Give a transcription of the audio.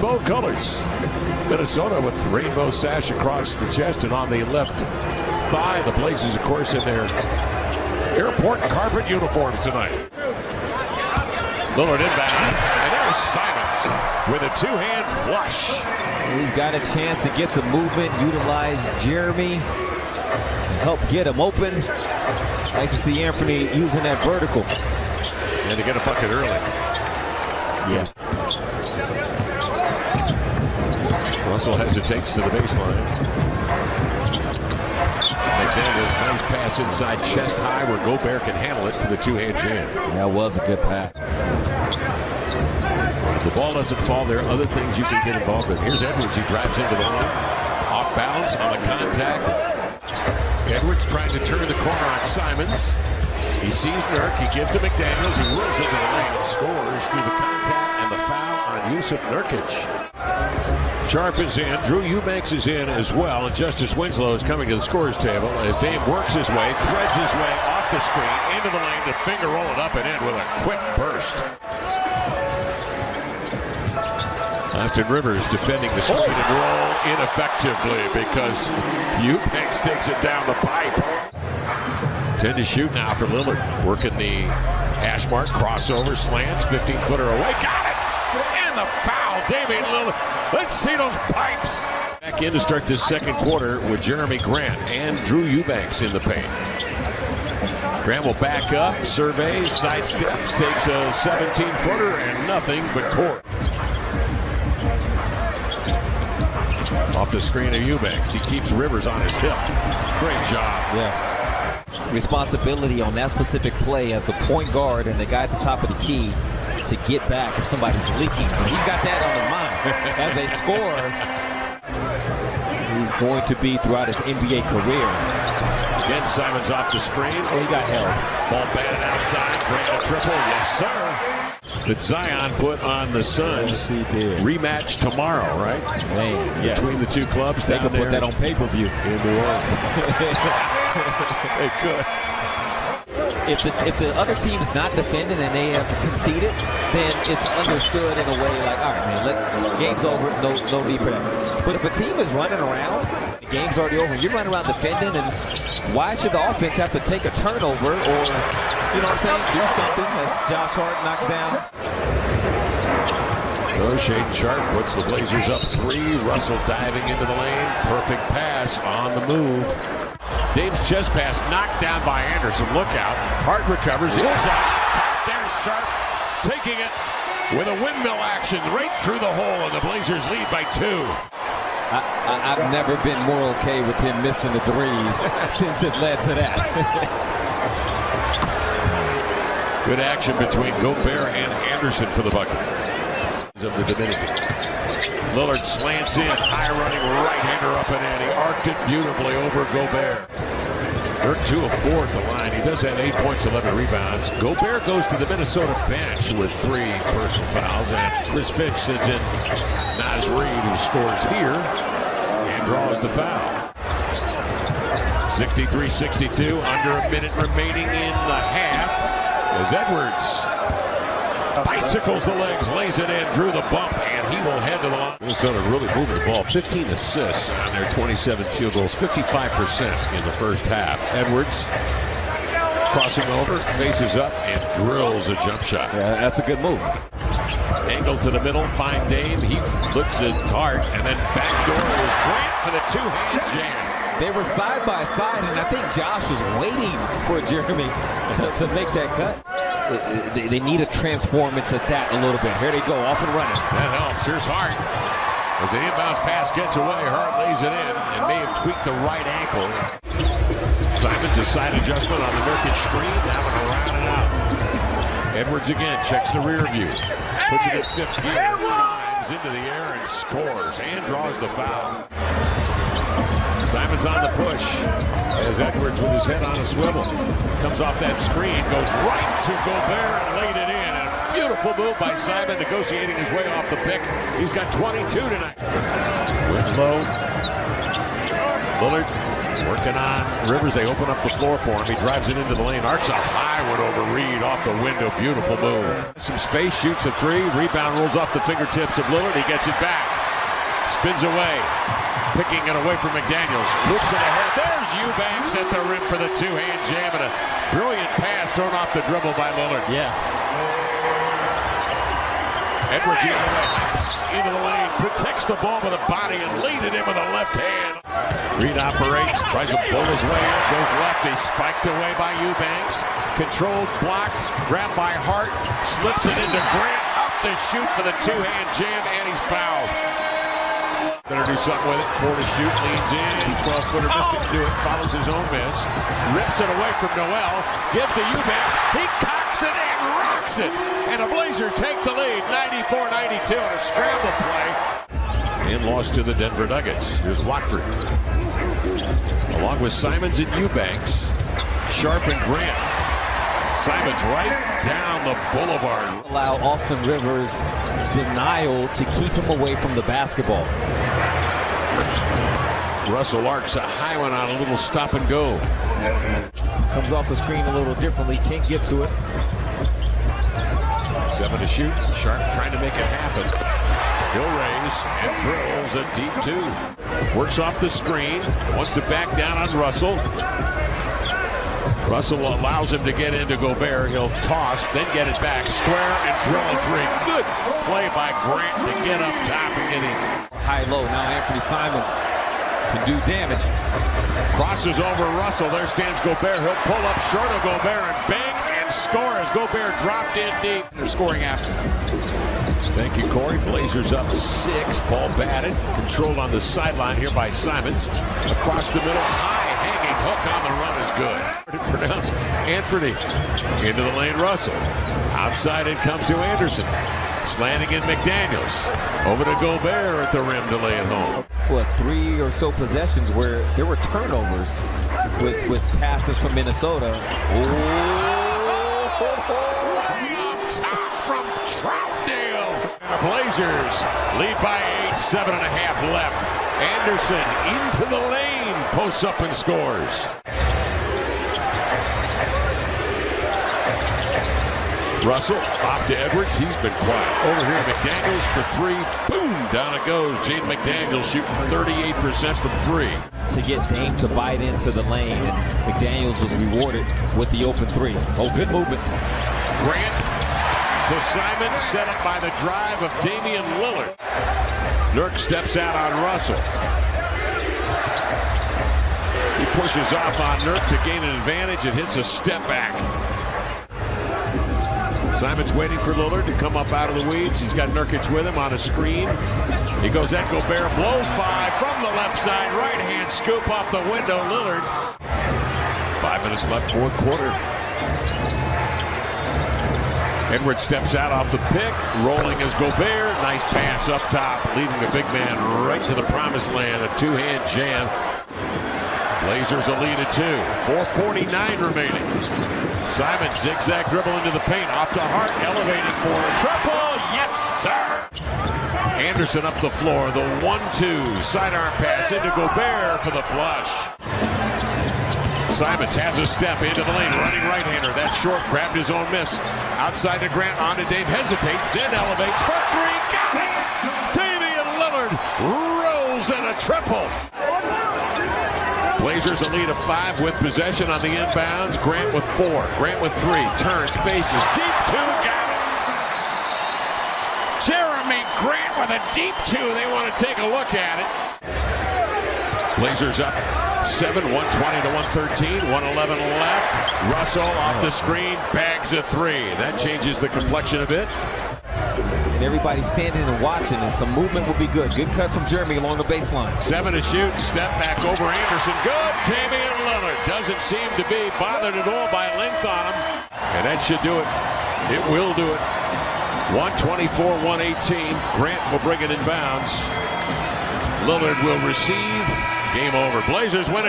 rainbow colors. Minnesota with the rainbow sash across the chest and on the left thigh. The Blazers, of course, in their airport carpet uniforms tonight. Lillard inbound, and there's Simons with a two-hand flush. He's got a chance to get some movement, utilize Jeremy, help get him open. Nice to see Anthony using that vertical. And to get a bucket early. Yeah. Russell hesitates to the baseline. McDaniels, nice pass inside chest high where Gobert can handle it for the two-hand jam. That was a good pass. If the ball doesn't fall, there are other things you can get involved in. Here's Edwards. He drives into the lane. Off balance on the contact. Edwards trying to turn the corner on Simons. He sees Nurk. He gives to McDaniels. He whirls into the lane and scores through the contact and the foul on Yusuf Nurkic. Sharp is in. Drew Eubanks is in as well. And Justice Winslow is coming to the scorer's table as Dame works his way, threads his way off the screen, into the lane to finger roll it up and in with a quick burst. Austin Rivers defending the screen and roll ineffectively because Eubanks takes it down the pipe. 10 to shoot now for Lillard. Working the hash mark, crossover, slants, 15-footer away. Got it! And the foul, Damian Lillard. Let's see those pipes. Back in to start this second quarter with Jeremy Grant and Drew Eubanks in the paint. Grant will back up, surveys, sidesteps, takes a 17-footer and nothing but court. Off the screen of Eubanks. He keeps Rivers on his hip. Great job. Yeah. Responsibility on that specific play as the point guard and the guy at the top of the key to get back if somebody's leaking. But he's got that on his mind. As a scorer, he's going to be throughout his NBA career. Again, Simons off the screen. Oh, he got held. Ball batted outside. Grant a triple. Yes, sir. That Zion put on the Suns. Yes, he did. Rematch tomorrow, right? Man, yes. Between the two clubs. They could put that on pay-per-view. In New Orleans. They could. If the other team's not defending and they have conceded, then it's understood in a way like, all right, man, game's over, no need for that. But if a team is running around, the game's already over, you're running around defending, and why should the offense have to take a turnover or, you know what I'm saying, do something as Josh Hart knocks down? So Shaedon Sharpe puts the Blazers up 3. Russell diving into the lane. Perfect pass on the move. Dame's chest pass knocked down by Anderson. Look out. Hart recovers. Inside. There's Sharpe taking it with a windmill action right through the hole, and the Blazers lead by 2. I've never been more okay with him missing the threes since it led to that. Good action between Gobert and Anderson for the bucket. Of the Dominican. Lillard slants in, high running right-hander up and in. He arced it beautifully over Gobert. Nurk 2 of 4 at the line. He does have 8 points, 11 rebounds. Gobert goes to the Minnesota bench with 3 personal fouls, and Chris Finch sends in Naz Reid, who scores here and draws the foul. 63-62, under a minute remaining in the half, as Edwards bicycles the legs, lays it in, drew the bump, and he will head to the line. Minnesota really moving the ball. 15 assists on their 27 field goals, 55% in the first half. Edwards crossing over, faces up, and drills a jump shot. Yeah, that's a good move. Angle to the middle, find Dame. He looks at Hart, and then backdoor is Grant for the two-hand jam. They were side by side, and I think Josh was waiting for Jeremy to make that cut. They need to transform into that a little bit. Here they go, off and running. That helps. Here's Hart. As the inbounds pass gets away, Hart lays it in and may have tweaked the right ankle. Simons, a side adjustment on the Nurkic screen, having a round and out. Edwards again checks the rear view. Puts it in fifth gear. Climbs into the air and scores and draws the foul. Simons on the push as Edwards with his head on a swivel. Comes off that screen, goes right to Gobert and laid it in. And a beautiful move by Simon, negotiating his way off the pick. He's got 22 tonight. Winslow. Lillard Working on Rivers. They open up the floor for him. He drives it into the lane. Arcs a high one over Reed off the window. Beautiful move. Some space, shoots a three. Rebound rolls off the fingertips of Lillard. He gets it back. Spins away. Picking it away from McDaniels. Loops it ahead. There's Eubanks at the rim for the two-hand jam. And a brilliant pass thrown off the dribble by Lillard. Yeah. Edwards into the lane, protects the ball with a body and lead it in with a left hand. Reed operates, tries to pull his way in, goes left. He's spiked away by Eubanks. Controlled block, grabbed by Hart, slips it into Grant, up the shoot for the two-hand jam, and he's fouled. Better do something with it. 4 to shoot, leans in. 12-footer missed it, do it. Follows his own miss. Rips it away from Noel. Gives to Eubanks. He cocks it and rocks it. And the Blazers take the lead, 94-92 on a scramble play. And lost to the Denver Nuggets. Here's Watford. Along with Simons and Eubanks. Sharp and Grant. Simons right down the boulevard. Allow Austin Rivers denial to keep him away from the basketball. Russell arcs a high one on a little stop and go. Comes off the screen a little differently, can't get to it. 7 to shoot. Sharp trying to make it happen. He'll raise and drills a deep 2. Works off the screen. Wants to back down on Russell. Russell allows him to get into Gobert. He'll toss, then get it back. Square and drill a 3. Good play by Grant to get up top and get in. High-low. Now Anthony Simons can do damage. Crosses over Russell. There stands Gobert. He'll pull up short of Gobert and bang and score as Gobert dropped in deep. They're scoring after. Thank you, Corey. Blazers up 6. Ball batted. Controlled on the sideline here by Simons. Across the middle. High hanging hook on the run is good. To pronounce Anthony. Into the lane, Russell. Outside it comes to Anderson. Slanting in McDaniels. Over to Gobert at the rim to lay it home. What, 3 or so possessions where there were turnovers with passes from Minnesota. Up top from Troutdale. The Blazers lead by 8, 7.5 left. Anderson into the lane, posts up and scores. Russell off to Edwards. He's been quiet. Over here, McDaniels for 3. Boom! Down it goes. Jaden McDaniels shooting 38% from 3. To get Dame to bite into the lane, and McDaniels was rewarded with the open 3. Oh, good movement. Grant to Simons, set up by the drive of Damian Lillard. Nurk steps out on Russell. He pushes off on Nurk to gain an advantage and hits a step back. Simons waiting for Lillard to come up out of the weeds. He's got Nurkic with him on a screen. He goes at Gobert, blows by from the left side. Right hand scoop off the window. Lillard. 5 minutes left, 4th quarter. Edwards steps out off the pick. Rolling is Gobert. Nice pass up top, leading the big man right to the promised land. A 2-hand jam. Blazers a lead at 2. 4:49 remaining. Simon zigzag dribble into the paint. Off to Hart, elevating for a triple. Yes, sir. Anderson up the floor. The 1-2 sidearm pass into Gobert for the flush. Simons has a step into the lane. Running right-hander. That's short. Grabbed his own miss. Outside to Grant. On to Dame. Hesitates. Then elevates for 3. Got it. Damian Lillard rolls in a triple. Blazers a lead of 5 with possession on the inbounds. Grant with 4. Grant with 3. Turns, faces. Deep 2. Got it. Jeremy Grant with a deep 2. They want to take a look at it. Blazers up 7, 120 to 113. 111 left. Russell off the screen. Bags a 3. That changes the complexion a bit. And everybody standing and watching, and some movement will be good. Good cut from Jeremy along the baseline. 7 to shoot. Step back over Anderson. Good. Damian Lillard doesn't seem to be bothered at all by length on him. And that should do it. It will do it. 124-118. Grant will bring it in bounds. Lillard will receive. Game over. Blazers win it.